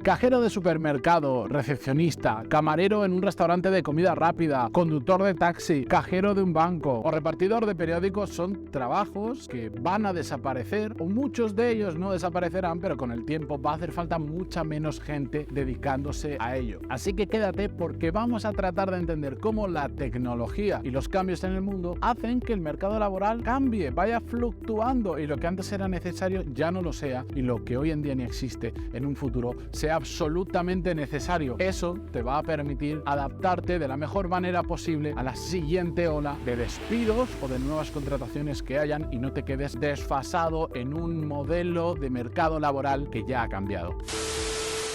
Cajero de supermercado, recepcionista, camarero en un restaurante de comida rápida, conductor de taxi, cajero de un banco o repartidor de periódicos son trabajos que van a desaparecer, o muchos de ellos no desaparecerán, pero con el tiempo va a hacer falta mucha menos gente dedicándose a ello. Así que quédate, porque vamos a tratar de entender cómo la tecnología y los cambios en el mundo hacen que el mercado laboral cambie, vaya fluctuando, y lo que antes era necesario ya no lo sea, y lo que hoy en día ni existe en un futuro sea absolutamente necesario. Eso te va a permitir adaptarte de la mejor manera posible a la siguiente ola de despidos o de nuevas contrataciones que hayan, y no te quedes desfasado en un modelo de mercado laboral que ya ha cambiado.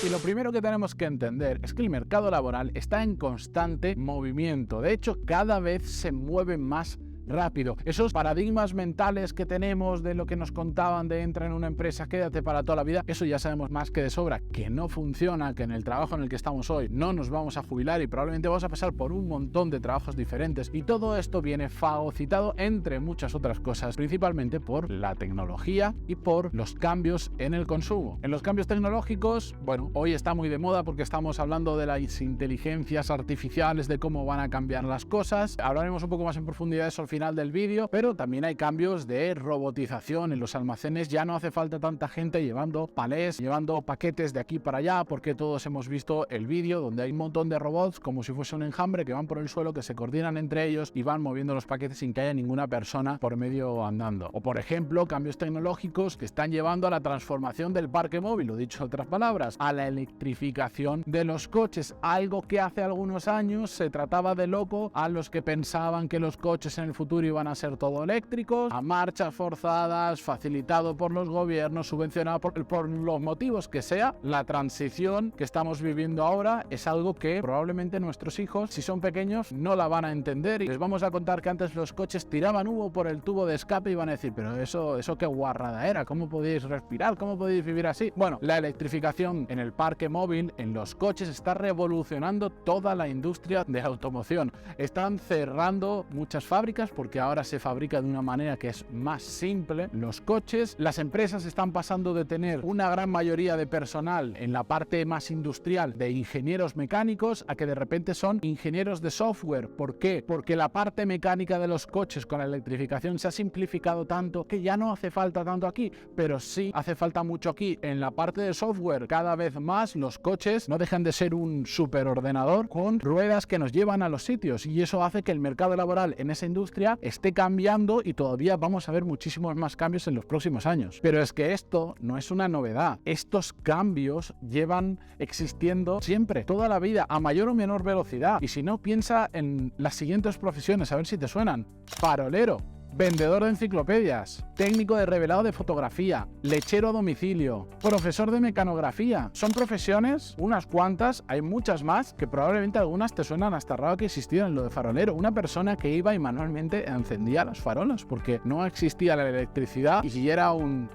Y lo primero que tenemos que entender es que el mercado laboral está en constante movimiento. De hecho, cada vez se mueve más rápido. Esos paradigmas mentales que tenemos de lo que nos contaban de entra en una empresa, quédate para toda la vida, eso ya sabemos más que de sobra que no funciona, que en el trabajo en el que estamos hoy no nos vamos a jubilar y probablemente vamos a pasar por un montón de trabajos diferentes, y todo esto viene fagocitado, entre muchas otras cosas, principalmente por la tecnología y por los cambios en el consumo. En los cambios tecnológicos, bueno, hoy está muy de moda porque estamos hablando de las inteligencias artificiales, de cómo van a cambiar las cosas. Hablaremos un poco más en profundidad de eso al final del vídeo, pero también hay cambios de robotización en los almacenes. Ya no hace falta tanta gente llevando palés, llevando paquetes de aquí para allá, porque todos hemos visto el vídeo donde hay un montón de robots como si fuese un enjambre que van por el suelo, que se coordinan entre ellos y van moviendo los paquetes sin que haya ninguna persona por medio andando. O por ejemplo, cambios tecnológicos que están llevando a la transformación del parque móvil, o dicho en otras palabras, a la electrificación de los coches, algo que hace algunos años se trataba de loco a los que pensaban que los coches en el futuro iban a ser todo eléctricos, a marchas forzadas, facilitado por los gobiernos, subvencionado por los motivos que sea. La transición que estamos viviendo ahora es algo que probablemente nuestros hijos, si son pequeños, no la van a entender, y les vamos a contar que antes los coches tiraban humo por el tubo de escape y van a decir, pero eso qué guarrada era, ¿cómo podéis respirar? ¿Cómo podéis vivir así? Bueno, la electrificación en el parque móvil, en los coches, está revolucionando toda la industria de la automoción. Están cerrando muchas fábricas porque ahora se fabrica de una manera que es más simple los coches. Las empresas están pasando de tener una gran mayoría de personal en la parte más industrial de ingenieros mecánicos a que de repente son ingenieros de software. ¿Por qué? Porque la parte mecánica de los coches con la electrificación se ha simplificado tanto que ya no hace falta tanto aquí, pero sí hace falta mucho aquí. En la parte de software, cada vez más los coches no dejan de ser un superordenador con ruedas que nos llevan a los sitios, y eso hace que el mercado laboral en esa industria esté cambiando, y todavía vamos a ver muchísimos más cambios en los próximos años. Pero es que esto no es una novedad. Estos cambios llevan existiendo siempre, toda la vida, a mayor o menor velocidad. Y si no, piensa en las siguientes profesiones, a ver si te suenan. Farolero, vendedor de enciclopedias, técnico de revelado de fotografía, lechero a domicilio, profesor de mecanografía. Son profesiones, unas cuantas, hay muchas más, que probablemente algunas te suenan hasta raro que existieran. Lo de farolero, una persona que iba y manualmente encendía las farolas, porque no existía la electricidad y era un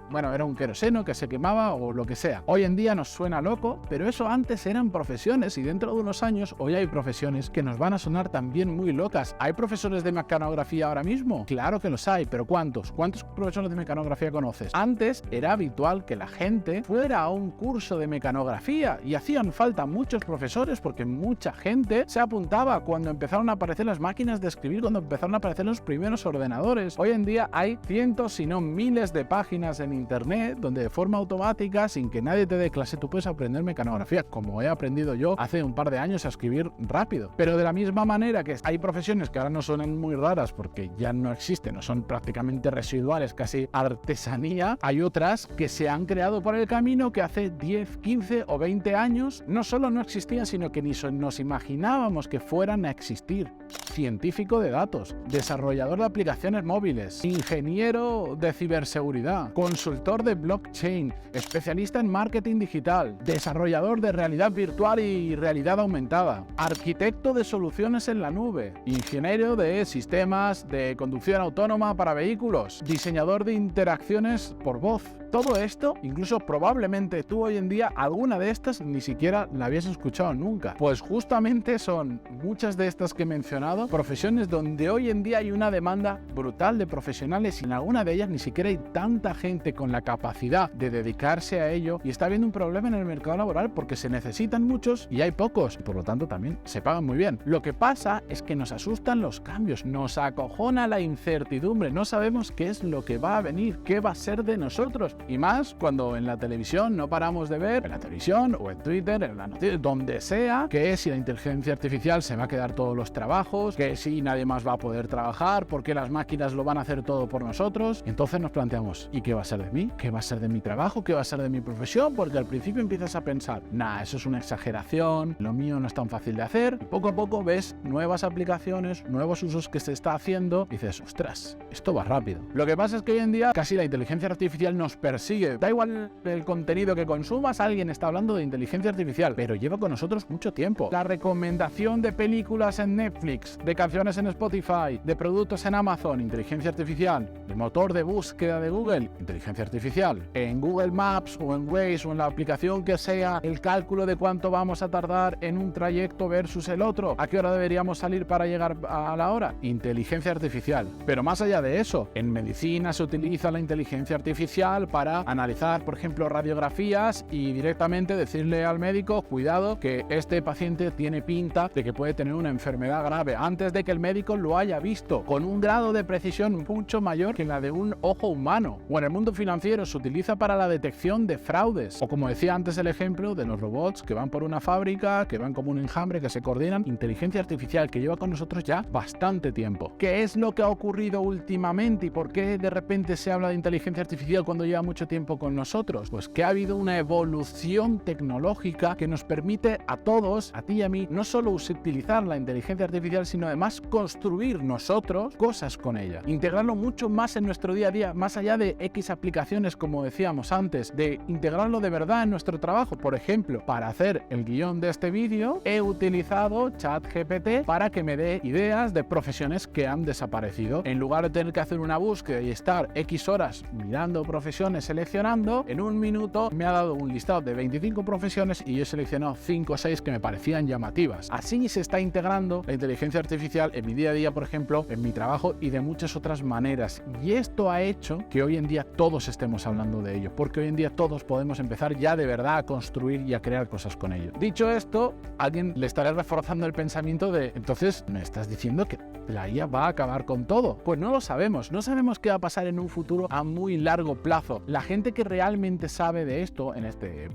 queroseno que se quemaba o lo que sea. Hoy en día nos suena loco, pero eso antes eran profesiones, y dentro de unos años hoy hay profesiones que nos van a sonar también muy locas. ¿Hay profesores de mecanografía ahora mismo? Claro que los hay, pero ¿cuántos? ¿Cuántos profesores de mecanografía conoces? Antes era habitual que la gente fuera a un curso de mecanografía, y hacían falta muchos profesores porque mucha gente se apuntaba cuando empezaron a aparecer las máquinas de escribir, cuando empezaron a aparecer los primeros ordenadores. Hoy en día hay cientos, si no miles de páginas en internet donde de forma automática, sin que nadie te dé clase, tú puedes aprender mecanografía, como he aprendido yo hace un par de años a escribir rápido. Pero de la misma manera que hay profesiones que ahora no suenan muy raras porque ya no existen, son prácticamente residuales, casi artesanía, hay otras que se han creado por el camino que hace 10, 15 o 20 años no solo no existían, sino que ni nos imaginábamos que fueran a existir. Científico de datos, desarrollador de aplicaciones móviles, ingeniero de ciberseguridad, consultor de blockchain, especialista en marketing digital, desarrollador de realidad virtual y realidad aumentada, arquitecto de soluciones en la nube, ingeniero de sistemas de conducción autónoma para vehículos, diseñador de interacciones por voz, Todo esto, incluso probablemente tú hoy en día, alguna de estas ni siquiera la habías escuchado nunca. Pues justamente son muchas de estas que he mencionado, profesiones donde hoy en día hay una demanda brutal de profesionales y en alguna de ellas ni siquiera hay tanta gente con la capacidad de dedicarse a ello y está habiendo un problema en el mercado laboral porque se necesitan muchos y hay pocos y por lo tanto también se pagan muy bien. Lo que pasa es que nos asustan los cambios, nos acojona la incertidumbre, no sabemos qué es lo que va a venir, qué va a ser de nosotros. Y más cuando en la televisión no paramos de ver, en la televisión o en Twitter, en la noticia, donde sea, que si la inteligencia artificial se va a quedar todos los trabajos, que si nadie más va a poder trabajar, porque las máquinas lo van a hacer todo por nosotros. Entonces nos planteamos, ¿y qué va a ser de mí? ¿Qué va a ser de mi trabajo? ¿Qué va a ser de mi profesión? Porque al principio empiezas a pensar, nah, eso es una exageración, lo mío no es tan fácil de hacer. Y poco a poco ves nuevas aplicaciones, nuevos usos que se está haciendo y dices, ostras, esto va rápido. Lo que pasa es que hoy en día casi la inteligencia artificial nos persigue. Da igual el contenido que consumas, alguien está hablando de inteligencia artificial, pero lleva con nosotros mucho tiempo. La recomendación de películas en Netflix, de canciones en Spotify, de productos en Amazon, inteligencia artificial. El motor de búsqueda de Google, inteligencia artificial. En Google Maps o en Waze o en la aplicación que sea, el cálculo de cuánto vamos a tardar en un trayecto versus el otro. ¿A qué hora deberíamos salir para llegar a la hora? Inteligencia artificial. Pero más allá de eso, en medicina se utiliza la inteligencia artificial para analizar, por ejemplo, radiografías y directamente decirle al médico, cuidado, que este paciente tiene pinta de que puede tener una enfermedad grave, antes de que el médico lo haya visto, con un grado de precisión mucho mayor que la de un ojo humano. O en el mundo financiero se utiliza para la detección de fraudes, o como decía antes el ejemplo de los robots que van por una fábrica, que van como un enjambre, que se coordinan. Inteligencia artificial que lleva con nosotros ya bastante tiempo. ¿Qué es lo que ha ocurrido últimamente y por qué de repente se habla de inteligencia artificial cuando lleva mucho tiempo con nosotros? Pues que ha habido una evolución tecnológica que nos permite a todos, a ti y a mí, no solo utilizar la inteligencia artificial, sino además construir nosotros cosas con ella, integrarlo mucho más en nuestro día a día, más allá de X aplicaciones, como decíamos antes, de integrarlo de verdad en nuestro trabajo. Por ejemplo, para hacer el guión de este vídeo he utilizado ChatGPT para que me dé ideas de profesiones que han desaparecido. En lugar de tener que hacer una búsqueda y estar X horas mirando profesiones, seleccionando, en un minuto me ha dado un listado de 25 profesiones y yo he seleccionado 5 o 6 que me parecían llamativas. Así se está integrando la inteligencia artificial en mi día a día, por ejemplo, en mi trabajo y de muchas otras maneras. Y esto ha hecho que hoy en día todos estemos hablando de ello, porque hoy en día todos podemos empezar ya de verdad a construir y a crear cosas con ello. Dicho esto, a alguien le estará reforzando el pensamiento de, entonces, ¿me estás diciendo que la IA va a acabar con todo? Pues no lo sabemos, no sabemos qué va a pasar en un futuro a muy largo plazo. La gente que realmente sabe de esto,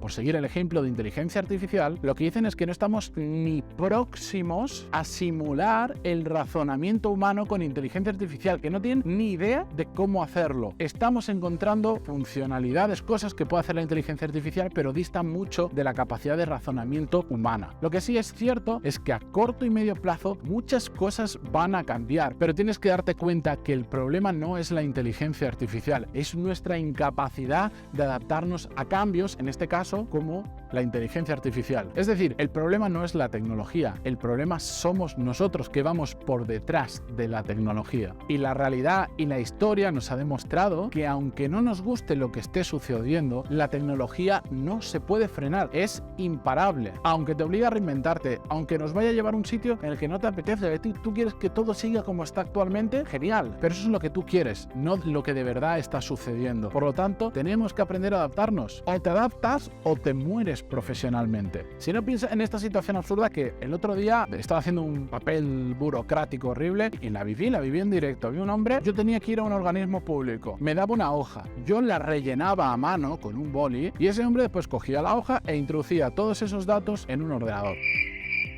por seguir el ejemplo de inteligencia artificial, lo que dicen es que no estamos ni próximos a simular el razonamiento humano con inteligencia artificial, que no tienen ni idea de cómo hacerlo. Estamos encontrando funcionalidades, cosas que puede hacer la inteligencia artificial, pero distan mucho de la capacidad de razonamiento humana. Lo que sí es cierto es que a corto y medio plazo muchas cosas van a cambiar, pero tienes que darte cuenta que el problema no es la inteligencia artificial, es nuestra incapacidad de adaptarnos a cambios, en este caso como la inteligencia artificial. Es decir, el problema no es la tecnología, el problema somos nosotros que vamos por detrás de la tecnología. Y la realidad y la historia nos ha demostrado que aunque no nos guste lo que esté sucediendo, la tecnología no se puede frenar, es imparable. Aunque te obliga a reinventarte, aunque nos vaya a llevar a un sitio en el que no te apetece, tú quieres que todo siga como está actualmente, genial, pero eso es lo que tú quieres, no lo que de verdad está sucediendo. Por lo tanto, tenemos que aprender a adaptarnos. O te adaptas o te mueres profesionalmente. Si no, piensa en esta situación absurda que el otro día estaba haciendo un papel burocrático horrible y la viví en directo. Vi un hombre, yo tenía que ir a un organismo público, me daba una hoja, yo la rellenaba a mano con un boli y ese hombre después cogía la hoja e introducía todos esos datos en un ordenador.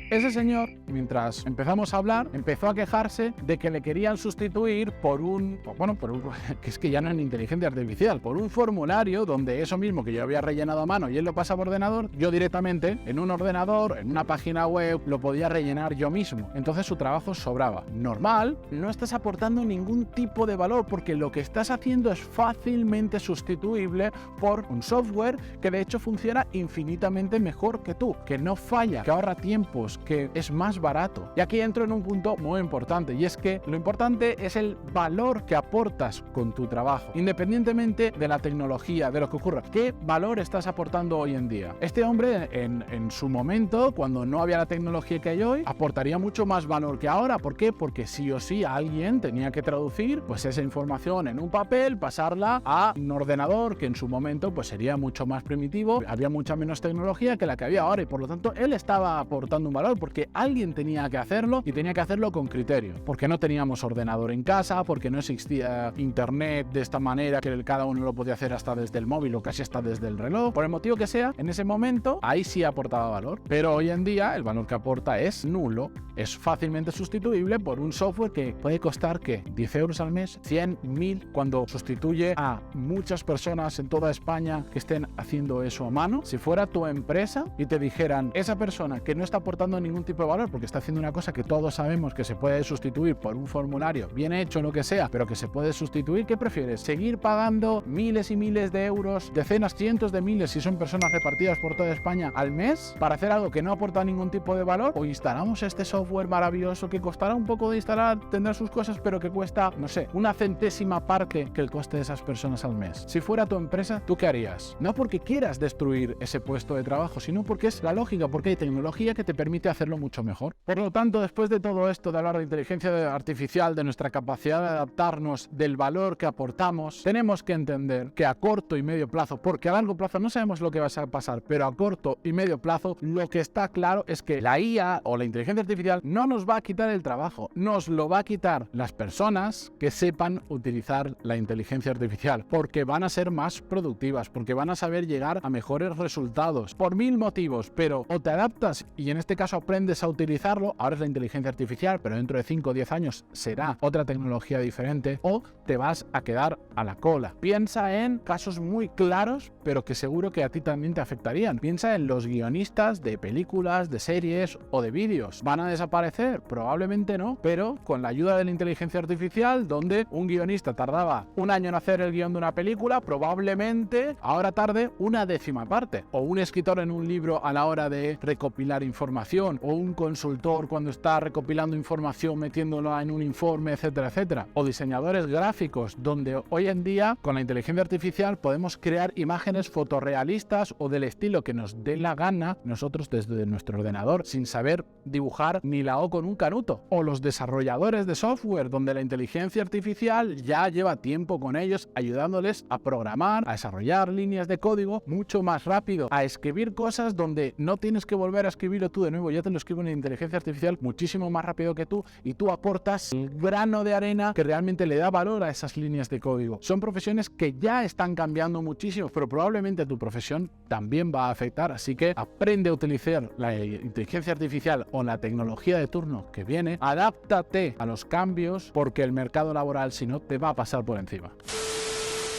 Ese señor, mientras empezamos a hablar, empezó a quejarse de que le querían sustituir por que es que ya no es inteligencia artificial, por un formulario donde eso mismo que yo había rellenado a mano y él lo pasa por ordenador, yo directamente en un ordenador, en una página web, lo podía rellenar yo mismo. Entonces su trabajo sobraba. Normal, no estás aportando ningún tipo de valor porque lo que estás haciendo es fácilmente sustituible por un software que de hecho funciona infinitamente mejor que tú, que no falla, que ahorra tiempos, trabajos que es más barato. Y aquí entro en un punto muy importante, y es que lo importante es el valor que aportas con tu trabajo, independientemente de la tecnología, de lo que ocurra. ¿Qué valor estás aportando hoy en día? Este hombre en su momento, cuando no había la tecnología que hay hoy, aportaría mucho más valor que ahora. ¿Por qué? Porque sí o sí alguien tenía que traducir pues esa información en un papel, pasarla a un ordenador que en su momento pues sería mucho más primitivo, había mucha menos tecnología que la que había ahora, y por lo tanto él estaba aportando un valor porque alguien tenía que hacerlo, y tenía que hacerlo con criterio, porque no teníamos ordenador en casa, porque no existía internet de esta manera que cada uno lo podía hacer hasta desde el móvil o casi hasta desde el reloj. Por el motivo que sea, en ese momento ahí sí aportaba valor, pero hoy en día el valor que aporta es nulo. Es fácilmente sustituible por un software que puede costar ¿qué? 10 euros al mes, 100, 1000, cuando sustituye a muchas personas en toda España que estén haciendo eso a mano. Si fuera tu empresa y te dijeran, esa persona que no está aportando ningún tipo de valor porque está haciendo una cosa que todos sabemos que se puede sustituir por un formulario bien hecho, lo que sea, pero que se puede sustituir, ¿qué prefieres? ¿Seguir pagando miles y miles de euros, decenas, cientos de miles, si son personas repartidas por toda España al mes, para hacer algo que no aporta ningún tipo de valor? ¿O instalamos este software maravilloso que costará un poco de instalar, tendrá sus cosas, pero que cuesta, no sé, una centésima parte que el coste de esas personas al mes? Si fuera tu empresa, ¿tú qué harías? No porque quieras destruir ese puesto de trabajo, sino porque es la lógica, porque hay tecnología que te permite hacerlo mucho mejor. Por lo tanto, después de todo esto de hablar de inteligencia artificial, de nuestra capacidad de adaptarnos, del valor que aportamos, tenemos que entender que a corto y medio plazo, porque a largo plazo no sabemos lo que va a pasar, pero a corto y medio plazo lo que está claro es que la IA o la inteligencia artificial no nos va a quitar el trabajo, nos lo va a quitar las personas que sepan utilizar la inteligencia artificial, porque van a ser más productivas, porque van a saber llegar a mejores resultados, por 1000 motivos. Pero o te adaptas y en este caso aprendes a utilizarlo, ahora es la inteligencia artificial, pero dentro de 5 o 10 años será otra tecnología diferente, o te vas a quedar a la cola. Piensa en casos muy claros, pero que seguro que a ti también te afectarían. Piensa en los guionistas de películas, de series o de vídeos. ¿Van a desaparecer? Probablemente no, pero con la ayuda de la inteligencia artificial, donde un guionista tardaba un año en hacer el guión de una película, probablemente ahora tarde una décima parte. O un escritor en un libro a la hora de recopilar información, o un consultor cuando está recopilando información, metiéndola en un informe, etcétera, etcétera. O diseñadores gráficos, donde hoy en día con la inteligencia artificial podemos crear imágenes fotorrealistas o del estilo que nos dé la gana nosotros desde nuestro ordenador, sin saber dibujar ni la O con un canuto. O los desarrolladores de software, donde la inteligencia artificial ya lleva tiempo con ellos, ayudándoles a programar, a desarrollar líneas de código mucho más rápido, a escribir cosas donde no tienes que volver a escribirlo tú de nuevo, ya te lo escribe una inteligencia artificial muchísimo más rápido que tú, y tú aportas el grano de arena que realmente le da valor a esas líneas de código. Son profesiones que ya están cambiando muchísimo, pero probablemente tu profesión también va a afectar, así que aprende a utilizar la inteligencia artificial o la tecnología de turno que viene, adáptate a los cambios, porque el mercado laboral si no te va a pasar por encima.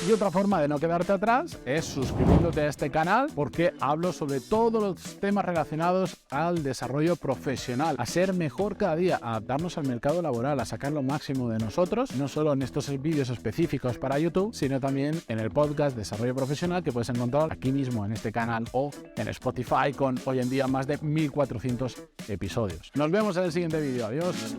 Y otra forma de no quedarte atrás es suscribiéndote a este canal, porque hablo sobre todos los temas relacionados al desarrollo profesional, a ser mejor cada día, a adaptarnos al mercado laboral, a sacar lo máximo de nosotros, no solo en estos vídeos específicos para YouTube, sino también en el podcast Desarrollo Profesional, que puedes encontrar aquí mismo en este canal o en Spotify, con hoy en día más de 1400 episodios. Nos vemos en el siguiente vídeo. Adiós.